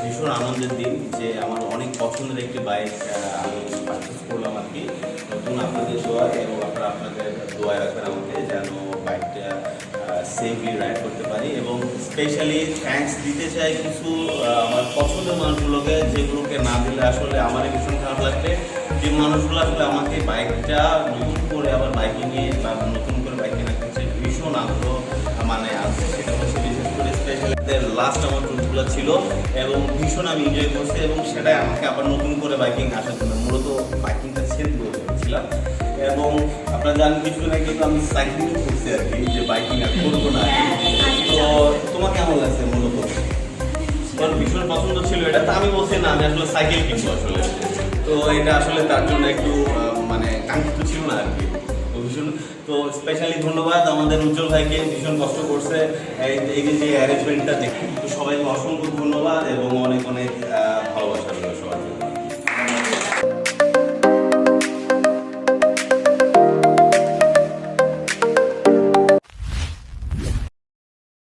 ভীষণ আনন্দের দিন যে আমার অনেক পছন্দের একটি বাইক আমি পারচেস করলাম আর কি। নতুন আপনাদের দোয়ায় এবং আপনাদের দোয়ায় রাখবেন আমাকে যেন বাইকটা সেফলি রাইড করতে পারি। এবং স্পেশালি থ্যাঙ্কস দিতে চাই কিছু আমার পছন্দের মানুষগুলোকে, যেগুলোকে না দিলে আসলে আমারই ভীষণ খারাপ লাগবে। যে মানুষগুলো আসলে আমাকে বাইকটা নতুন করে আবার বাইকিংয়ে বা নতুন করে বাইক কেনার কাছে ভীষণ আগ্রহ মানে আছে, সেটা হচ্ছে বিশেষ করে স্পেশালি লাস্ট আমার ট্যুরগুলো ছিল এবং ভীষণ আমি এনজয় করছি এবং সেটাই আমাকে আবার নতুন করে বাইকিং আসার জন্য মূলত বাইকিংটা ছেড়ে দিয়েছিলাম। এবং আপনারা জানেন কিছুদিন আগে কিন্তু আমি সাইক্লিং করছি আর কি, যে বাইকিং আর করবো না। তো তোমার কেমন লাগছে? মূলত তোমার ভীষণ পছন্দ ছিল এটা, তো আমি বলছি না আমি আসলে সাইকেল কিনবো আসলে। তো এটা আসলে তার জন্য একটু মানে কাঙ্ক্ষিত ছিল না আর কি। তো স্পেশালি ধন্যবাদ আমাদের উজ্জ্বল ভাইকে, ভীষণ কষ্ট করছে এই যে অ্যারেঞ্জমেন্টটা দেখে। তো সবাইকে অসংখ্য ধন্যবাদ এবং অনেক অনেক ভালোবাসা।